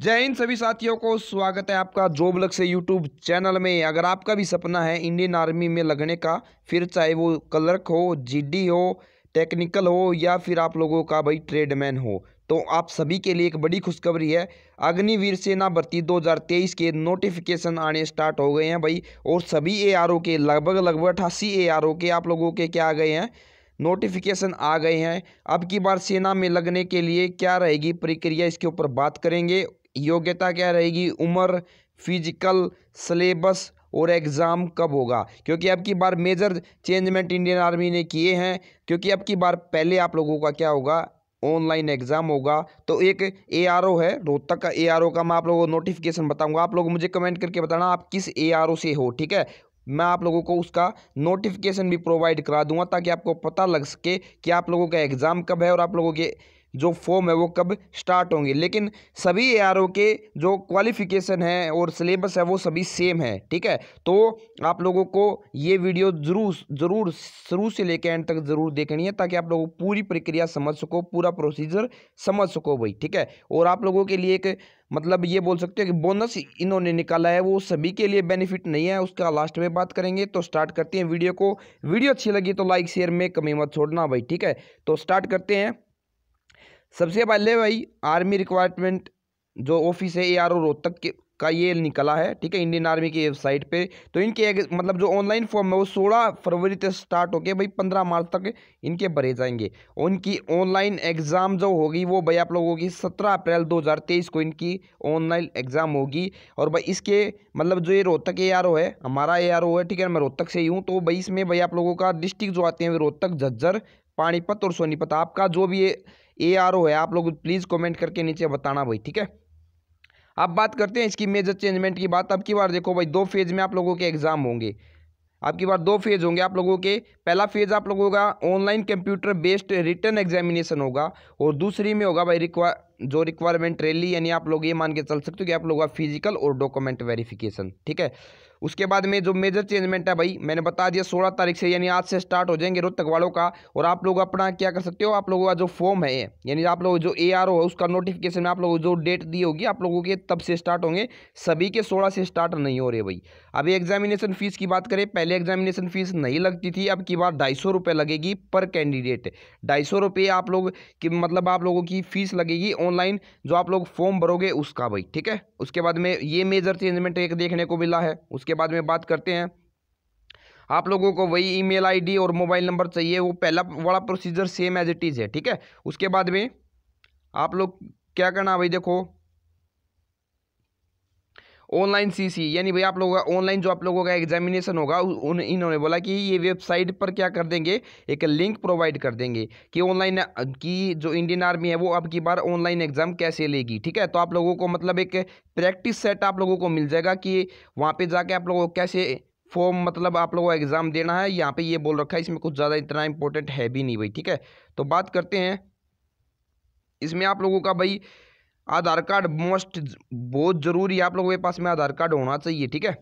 जय हिंद सभी साथियों को स्वागत है आपका जॉब लक से यूट्यूब चैनल में। अगर आपका भी सपना है इंडियन आर्मी में लगने का, फिर चाहे वो क्लर्क हो, जीडी हो, टेक्निकल हो या फिर आप लोगों का भाई ट्रेडमैन हो, तो आप सभी के लिए एक बड़ी खुशखबरी है। अग्निवीर सेना भर्ती 2023 के नोटिफिकेशन आने स्टार्ट हो गए हैं भाई। और सभी एआरओ के लगभग 88 एआरओ के आप लोगों के क्या आ गए हैं, नोटिफिकेशन आ गए हैं। अब की बार सेना में लगने के लिए क्या रहेगी प्रक्रिया, इसके ऊपर बात करेंगे। योग्यता क्या रहेगी, उम्र, फिजिकल, सिलेबस और एग्ज़ाम कब होगा, क्योंकि अब की बार मेजर चेंजमेंट इंडियन आर्मी ने किए हैं। क्योंकि अब की बार पहले आप लोगों का क्या होगा, ऑनलाइन एग्ज़ाम होगा। तो एक एआरओ है रोहतक का, एआरओ का मैं आप लोगों को नोटिफिकेशन बताऊंगा। आप लोग मुझे कमेंट करके बताना आप किस एआरओ से हो, ठीक है। मैं आप लोगों को उसका नोटिफिकेशन भी प्रोवाइड करा दूंगा ताकि आपको पता लग सके कि आप लोगों का एग्ज़ाम कब है और आप लोगों के जो फॉर्म है वो कब स्टार्ट होंगे। लेकिन सभी एआरओ के जो क्वालिफिकेशन है और सिलेबस है वो सभी सेम है, ठीक है। तो आप लोगों को ये वीडियो ज़रूर शुरू से लेकर एंड तक ज़रूर देखनी है ताकि आप लोगों पूरी प्रक्रिया समझ सको, पूरा प्रोसीजर समझ सको भाई, ठीक है। और आप लोगों के लिए एक मतलब ये बोल सकते हो कि बोनस इन्होंने निकाला है, वो सभी के लिए बेनिफिट नहीं है, उसका लास्ट में बात करेंगे। तो स्टार्ट करते हैं वीडियो को। वीडियो अच्छी लगी तो लाइक शेयर में कमी मत छोड़ना भाई, ठीक है। तो स्टार्ट करते हैं। सबसे पहले भाई आर्मी रिक्वायरमेंट जो ऑफिस है एआरओ रोहतक के का ये निकला है, ठीक है, इंडियन आर्मी की वेबसाइट पे। तो इनके मतलब जो ऑनलाइन फॉर्म है वो 16 फरवरी से स्टार्ट होके भाई 15 मार्च तक इनके भरे जाएंगे। उनकी ऑनलाइन एग्ज़ाम जो होगी वो भाई आप लोगों की 17 अप्रैल 2023 को इनकी ऑनलाइन एग्ज़ाम होगी। और भाई इसके मतलब जो ये रोहतक एआरओ है, हमारा एआरओ है, ठीक है, मैं रोहतक से ही हूँ। तो भाई इसमें भाई आप लोगों का डिस्ट्रिक्ट जो आते हैं वो रोहतक, झज्जर, पानीपत और सोनीपत। आपका जो भी एआरओ है आप लोग प्लीज़ कमेंट करके नीचे बताना भाई, ठीक है। अब बात करते हैं इसकी मेजर चेंजमेंट की बात। अब की बार देखो भाई 2 फेज में आप लोगों के एग्जाम होंगे। अब की बार 2 फेज होंगे आप लोगों के। पहला फेज आप लोगों का online computer based written examination होगा और दूसरी में होगा भाई रिक्वायरमेंट रैली, यानी आप लोग ये मान के चल सकते हो कि आप लोगों का फिजिकल और डॉक्यूमेंट वेरिफिकेशन, ठीक है। उसके बाद में जो मेजर चेंजमेंट है भाई मैंने बता दिया 16 तारीख से, यानी आज से स्टार्ट हो जाएंगे रोहतक वालों का। और आप लोग अपना क्या कर सकते हो, आप लोगों का जो फॉर्म है यानी आप लोग जो एआरओ है उसका नोटिफिकेशन में आप लोगों जो डेट दी होगी आप लोगों के तब से स्टार्ट होंगे। सभी के 16 से स्टार्ट नहीं हो रहे भाई। अभी एग्जामिनेशन फीस की बात करें, पहले एग्जामिनेशन फीस नहीं लगती थी, अब की बार 250 रुपये लगेगी पर कैंडिडेट। 250 रुपये आप लोग की मतलब आप लोगों की फीस लगेगी ऑनलाइन जो आप लोग फॉर्म भरोगे उसका भाई, ठीक है। उसके बाद में ये मेजर चेंजमेंट एक देखने को मिला है। उसके बाद में बात करते हैं, आप लोगों को वही ईमेल आईडी और मोबाइल नंबर चाहिए, वो पहला वाला procedure same as it is है, ठीक है। उसके बाद में आप लोग क्या करना भाई, देखो ऑनलाइन सीसी, यानी भाई आप लोगों का ऑनलाइन जो आप लोगों का एग्जामिनेशन होगा इन्होंने बोला कि ये वेबसाइट पर क्या कर देंगे, एक लिंक प्रोवाइड कर देंगे कि ऑनलाइन की जो इंडियन आर्मी है वो अब की बार ऑनलाइन एग्जाम कैसे लेगी, ठीक है। तो आप लोगों को मतलब एक प्रैक्टिस सेट आप लोगों को मिल जाएगा कि वहाँ पे जाके आप लोगों को कैसे फॉर्म मतलब आप लोगों को एग्ज़ाम देना है। यहाँ पे ये बोल रखा है, इसमें कुछ ज़्यादा इतना इंपॉर्टेंट है भी नहीं भाई, ठीक है। तो बात करते हैं इसमें आप लोगों का भाई आधार कार्ड मोस्ट बहुत ज़रूरी है, आप लोगों के पास में आधार कार्ड होना चाहिए, ठीक है।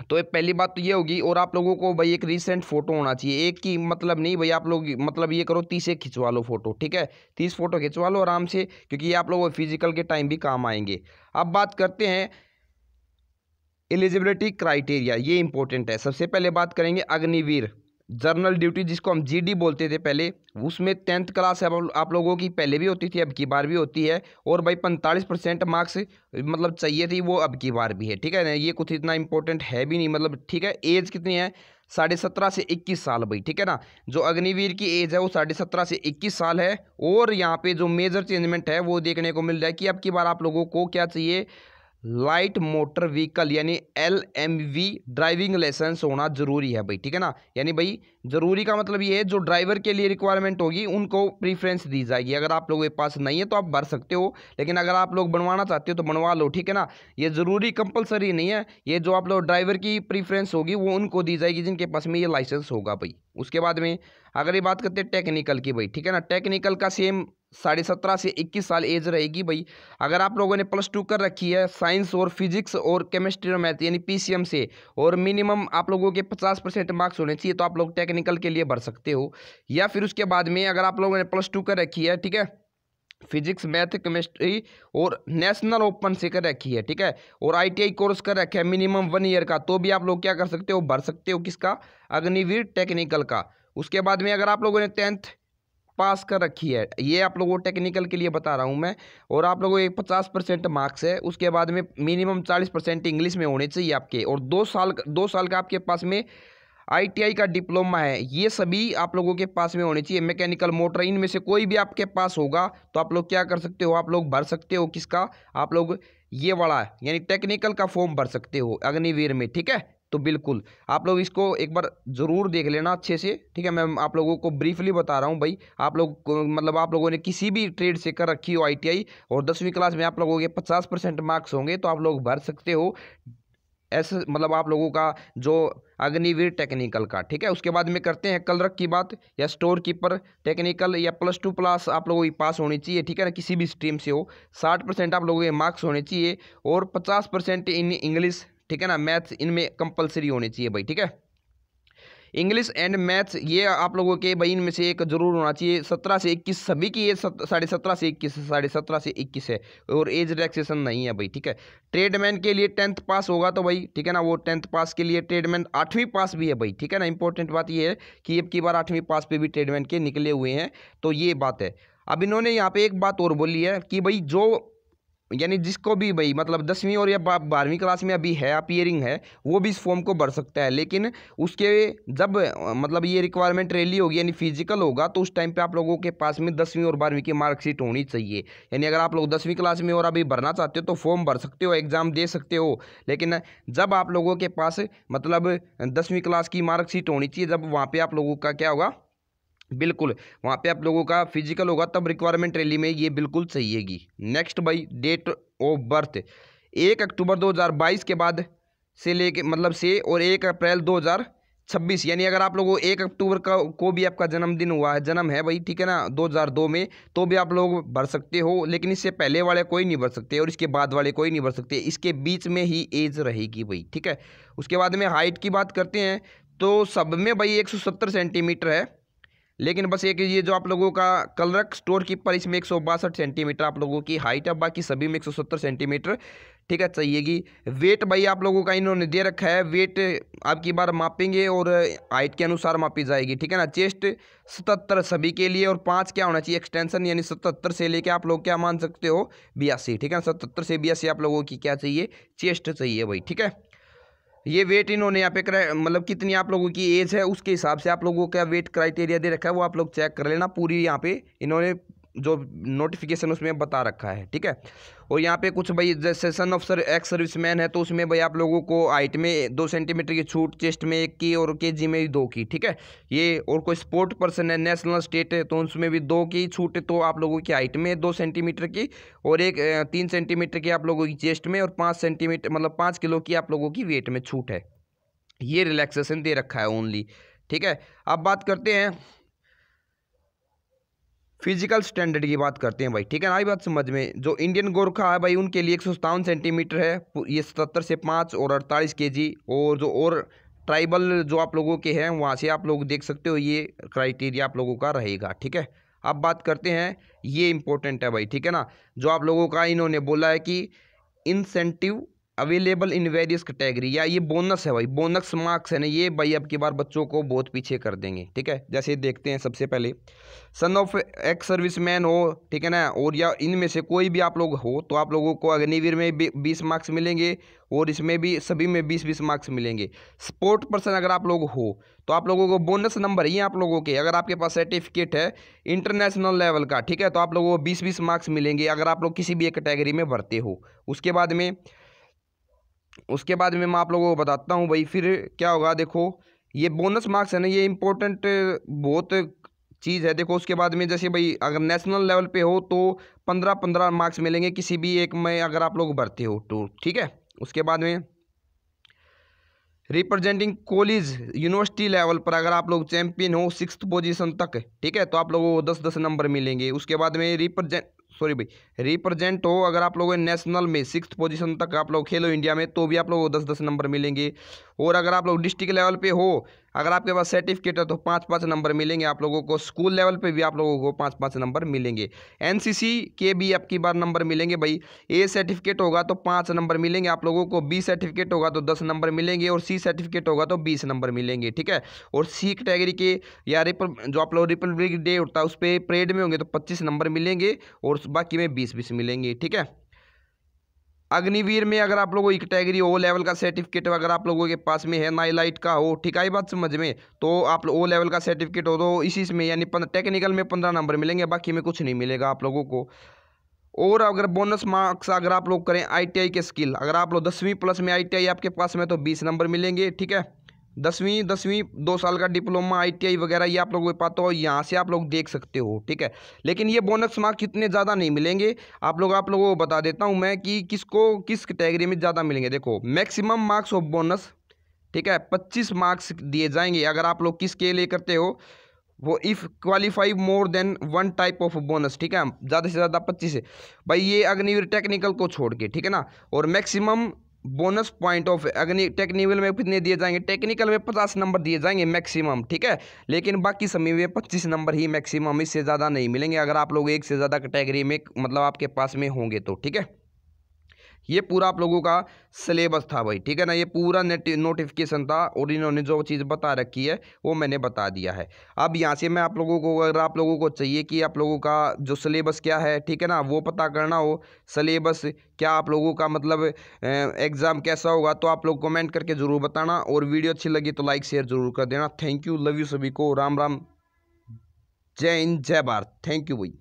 तो पहली बात तो ये होगी। और आप लोगों को भाई एक रीसेंट फोटो होना चाहिए, एक की मतलब नहीं भाई, आप लोग मतलब ये करो 30 एक खिंचवा लो फोटो, ठीक है। 30 फोटो खिंचवा लो आराम से, क्योंकि ये आप लोगों को फिजिकल के टाइम भी काम आएंगे। अब बात करते हैं एलिजिबिलिटी क्राइटेरिया, ये इंपॉर्टेंट है। सबसे पहले बात करेंगे अग्निवीर जर्नल ड्यूटी, जिसको हम जीडी बोलते थे पहले, उसमें 10th क्लास आप लोगों की पहले भी होती थी, अब की बार भी होती है। और भाई 45% मार्क्स मतलब चाहिए थी, वो अब की बार भी है, ठीक है ना। ये कुछ इतना इंपॉर्टेंट है भी नहीं मतलब, ठीक है। एज कितनी है, 17.5 से 21 साल भाई, ठीक है ना। जो अग्निवीर की एज है वो 17.5 से 21 साल है। और यहाँ पे जो मेजर चेंजमेंट है वो देखने को मिल रहा है कि अब की बार आप लोगों को क्या चाहिए, लाइट मोटर व्हीकल यानी LMV ड्राइविंग लाइसेंस होना जरूरी है भाई, ठीक है ना। यानी भाई जरूरी का मतलब ये है जो ड्राइवर के लिए रिक्वायरमेंट होगी उनको प्रीफ्रेंस दी जाएगी। अगर आप लोगों के पास नहीं है तो आप भर सकते हो, लेकिन अगर आप लोग बनवाना चाहते हो तो बनवा लो, ठीक है ना। ये जरूरी कंपलसरी नहीं है, ये जो आप लोग ड्राइवर की प्रीफ्रेंस होगी वो उनको दी जाएगी जिनके पास में ये लाइसेंस होगा भाई। उसके बाद में अगर ये बात करते हैं टेक्निकल की भाई, ठीक है ना। टेक्निकल का सेम 17.5 से 21 साल एज रहेगी भाई। अगर आप लोगों ने +2 कर रखी है साइंस और फिजिक्स और केमिस्ट्री और मैथ यानी PCM से, और मिनिमम आप लोगों के 50% मार्क्स होने चाहिए, तो आप लोग टेक्निकल के लिए भर सकते हो। या फिर उसके बाद में अगर आप लोगों ने +2 कर रखी है, ठीक है, फिजिक्स मैथ केमिस्ट्री और नेशनल ओपन से कर रखी है, ठीक है। और ITI कोर्स कर रखा है मिनिमम 1 ईयर का, तो भी आप लोग क्या कर सकते हो, भर सकते हो किसका, अग्निवीर टेक्निकल का। उसके बाद में अगर आप लोगों ने 10th पास कर रखी है, ये आप लोगों को टेक्निकल के लिए बता रहा हूँ मैं, और आप लोगों के 50% मार्क्स है, उसके बाद में मिनिमम 40% इंग्लिश में होने चाहिए आपके, और 2 साल का आपके पास में ITI का डिप्लोमा है, ये सभी आप लोगों के पास में होनी चाहिए। मैकेनिकल मोटर, इनमें से कोई भी आपके पास होगा तो आप लोग क्या कर सकते हो, आप लोग भर सकते हो किसका, आप लोग ये वाला यानी टेक्निकल का फॉर्म भर सकते हो अग्निवीर में, ठीक है। तो बिल्कुल आप लोग इसको एक बार ज़रूर देख लेना अच्छे से, ठीक है। मैं आप लोगों को ब्रीफली बता रहा हूँ भाई, आप लोग मतलब आप लोगों ने किसी भी ट्रेड से कर रखी हो ITI और 10वीं क्लास में आप लोगों के 50% मार्क्स होंगे तो आप लोग भर सकते हो ऐसे, मतलब आप लोगों का जो अग्निवीर टेक्निकल का, ठीक है। उसके बाद में करते हैं क्लर्क की बात, या स्टोर कीपर टेक्निकल, या +2 प्लस आप लोगों की पास होनी चाहिए, ठीक है ना, किसी भी स्ट्रीम से हो। 60% आप लोगों के मार्क्स होने चाहिए, और 50% इन इंग्लिश, ठीक है ना, मैथ्स इनमें कंपलसरी होनी चाहिए भाई, ठीक है। इंग्लिश एंड मैथ्स ये आप लोगों के भाई इनमें से एक जरूर होना चाहिए। 17 से 21 सभी की, ये 17.5 से 21, 17.5 से 21 है, और एज रिलैक्सेशन नहीं है भाई, ठीक है। ट्रेडमैन के लिए 10th पास होगा तो भाई, ठीक है ना, वो 10th पास के लिए ट्रेडमैन 8वीं पास भी है भाई, ठीक है ना। इंपॉर्टेंट बात ये है कि अब की बार 8वीं पास पे भी ट्रेडमैन के निकले हुए हैं, तो ये बात है। अब इन्होंने यहाँ पे एक बात और बोली है कि भाई जो यानी जिसको भी भाई मतलब 10वीं और या 12वीं क्लास में अभी है, अपीयरिंग है, वो भी इस फॉर्म को भर सकता है, लेकिन उसके जब मतलब ये रिक्वायरमेंट रैली होगी यानी फिजिकल होगा, तो उस टाइम पे आप लोगों के पास में 10वीं और 12वीं की मार्कशीट होनी चाहिए। यानी अगर आप लोग 10वीं क्लास में और अभी भरना चाहते हो तो फॉर्म भर सकते हो, एग्जाम दे सकते हो, लेकिन जब आप लोगों के पास मतलब 10वीं क्लास की मार्कशीट होनी चाहिए, जब वहाँ पर आप लोगों का क्या होगा, बिल्कुल वहाँ पे आप लोगों का फिजिकल होगा, तब रिक्वायरमेंट रैली में ये बिल्कुल चाहिएगी। नेक्स्ट भाई डेट ऑफ बर्थ 1 अक्टूबर 2022 के बाद से लेके मतलब से, और 1 अप्रैल 2026, यानी अगर आप लोगों 1 अक्टूबर का को भी आपका जन्मदिन हुआ है, जन्म है भाई, ठीक है ना, 2002 में, तो भी आप लोग भर सकते हो, लेकिन इससे पहले वाले कोई नहीं भर सकते और इसके बाद वाले कोई नहीं भर सकते, इसके बीच में ही एज रहेगी भाई, ठीक है। उसके बाद में हाइट की बात करते हैं तो सब में भाई 170 सेंटीमीटर है, लेकिन बस एक ये जो आप लोगों का क्लर्क स्टोर कीपर इसमें 162 सेंटीमीटर आप लोगों की हाइट है, बाकी सभी में 170 सेंटीमीटर, ठीक है, चाहिएगी। वेट भाई आप लोगों का इन्होंने दे रखा है, वेट आपकी बार मापेंगे और हाइट के अनुसार मापी जाएगी, ठीक है ना। चेस्ट 77 सभी के लिए, और 5 क्या होना चाहिए एक्सटेंशन, यानी 77 से लेके आप लोग क्या मान सकते हो 82, ठीक है। 77 से 82 आप लोगों की क्या चाहिए, चेस्ट चाहिए भाई, ठीक है। ये वेट इन्होंने यहाँ पे मतलब कितनी आप लोगों की एज है उसके हिसाब से आप लोगों का वेट क्राइटेरिया दे रखा है, वो आप लोग चेक कर लेना, पूरी यहाँ पे इन्होंने जो नोटिफिकेशन उसमें बता रखा है, ठीक है। और यहाँ पे कुछ भाई जैसे सन ऑफिसर एक्स सर्विसमैन है, तो उसमें भाई आप लोगों को हाइट में 2 सेंटीमीटर की छूट, चेस्ट में 1 की और केजी में भी 2 की, ठीक है ये। और कोई स्पोर्ट पर्सन है, नेशनल स्टेट है, तो उसमें भी 2 की छूट है, तो आप लोगों की हाइट में 2 सेंटीमीटर की, और 3 सेंटीमीटर की आप लोगों की चेस्ट में, और 5 सेंटीमीटर मतलब 5 किलो की आप लोगों की वेट में छूट है। ये रिलैक्सेशन दे रखा है ओनली, ठीक है। अब बात करते हैं फिजिकल स्टैंडर्ड की बात करते हैं भाई, ठीक है ना। आई बात समझ में, जो इंडियन गोरखा है भाई उनके लिए 157 सेंटीमीटर है, ये 77 से 5 और 48 केजी, और जो और ट्राइबल जो आप लोगों के हैं वहाँ से आप लोग देख सकते हो, ये क्राइटेरिया आप लोगों का रहेगा, ठीक है। अब बात करते हैं, ये इंपॉर्टेंट है भाई, ठीक है ना, जो आप लोगों का इन्होंने बोला है कि incentive available in various category, या ये बोनस है भाई, बोनस मार्क्स है ना, ये भाई अब की बार बच्चों को बहुत पीछे कर देंगे, ठीक है। जैसे देखते हैं सबसे पहले सन ऑफ एक्स सर्विसमैन हो, ठीक है ना, और या इनमें से कोई भी आप लोग हो, तो आप लोगों को अग्निवीर में 20 मार्क्स मिलेंगे, और इसमें भी सभी में 20-20 मार्क्स मिलेंगे। स्पोर्ट पर्सन अगर आप लोग हो तो आप लोगों को बोनस नंबर ही आप लोगों के, अगर आपके पास सर्टिफिकेट है इंटरनेशनल लेवल का, ठीक है, तो आप लोगों को 20-20 मार्क्स मिलेंगे अगर आप लोग किसी भी एक कैटेगरी में भरते हो। उसके बाद में मैं आप लोगों को बताता हूँ भाई फिर क्या होगा। देखो ये बोनस मार्क्स है ना, ये इंपॉर्टेंट बहुत चीज़ है। देखो उसके बाद में जैसे भाई अगर नेशनल लेवल पे हो तो 15-15 मार्क्स मिलेंगे किसी भी एक में अगर आप लोग भरते हो तो, ठीक है। उसके बाद में रिप्रेजेंटिंग कॉलेज यूनिवर्सिटी लेवल पर अगर आप लोग चैंपियन हो 6th पोजीशन तक, ठीक है, तो आप लोगों को 10-10 नंबर मिलेंगे। उसके बाद में रिप्रेजेंट हो अगर आप लोगों ने नेशनल में 6th पोजीशन तक आप लोग खेलो इंडिया में, तो भी आप लोगों को 10-10 नंबर मिलेंगे। और अगर आप लोग डिस्ट्रिक्ट लेवल पे हो, अगर आपके पास सर्टिफिकेट है तो 5-5 नंबर मिलेंगे आप लोगों को। स्कूल लेवल पे भी आप लोगों को 5-5 नंबर मिलेंगे। एनसीसी के भी आपकी बार नंबर मिलेंगे भाई। ए सर्टिफिकेट होगा तो 5 नंबर मिलेंगे आप लोगों को, बी सर्टिफिकेट होगा तो 10 नंबर मिलेंगे और सी सर्टिफिकेट होगा तो 20 नंबर मिलेंगे, ठीक है। और सी कैटेगरी के या जो आप लोग रिपब्लिक डे होता है उस पर परेड में होंगे तो 25 नंबर मिलेंगे और बाकी में 20-20 मिलेंगे, ठीक है। अग्निवीर में अगर आप लोगों की कैटेगरी ओ लेवल का सर्टिफिकेट अगर आप लोगों के पास में है, नाइलाइट का हो, ठीक है बात समझ में, तो आप ओ लेवल का सर्टिफिकेट हो तो इसी में यानी टेक्निकल में 15 नंबर मिलेंगे, बाकी में कुछ नहीं मिलेगा आप लोगों को। और अगर बोनस मार्क्स अगर आप लोग करें आईटीआई के स्किल, अगर आप लोग 10वीं प्लस में आईटीआई आपके पास में तो 20 नंबर मिलेंगे, ठीक है। 10वीं 2 साल का डिप्लोमा आईटीआई वगैरह ये आप लोगों को पता हो, यहाँ से आप लोग देख सकते हो, ठीक है। लेकिन ये बोनस मार्क्स इतने ज़्यादा नहीं मिलेंगे आप लोगों को बता देता हूँ मैं कि किसको किस कैटेगरी में ज़्यादा मिलेंगे। देखो मैक्सिमम मार्क्स ऑफ बोनस, ठीक है, 25 मार्क्स दिए जाएंगे अगर आप लोग किसके लिए करते हो, वो if qualify more than 1 type of bonus, ठीक है, ज़्यादा से ज़्यादा 25 है भाई, ये अग्निवीर टेक्निकल को छोड़ के, ठीक है ना। और मैक्सिमम बोनस पॉइंट ऑफ अग्नि टेक्निकल में कितने दिए जाएंगे, टेक्निकल में 50 नंबर दिए जाएंगे मैक्सिमम, ठीक है। लेकिन बाकी समय में 25 नंबर ही मैक्सिमम, इससे ज़्यादा नहीं मिलेंगे अगर आप लोग एक से ज़्यादा कैटेगरी में मतलब आपके पास में होंगे तो, ठीक है। ये पूरा आप लोगों का सिलेबस था भाई, ठीक है ना, ये पूरा नोटिफिकेशन था और इन्होंने जो चीज़ बता रखी है वो मैंने बता दिया है। अब यहाँ से मैं आप लोगों को, अगर आप लोगों को चाहिए कि आप लोगों का जो सिलेबस क्या है, ठीक है ना, वो पता करना हो, सिलेबस क्या आप लोगों का मतलब एग्ज़ाम कैसा होगा, तो आप लोग कमेंट करके ज़रूर बताना। और वीडियो अच्छी लगी तो लाइक शेयर ज़रूर कर देना। थैंक यू, लव यू सभी को, राम राम, जय हिंद, जय भारत, थैंक यू भाई।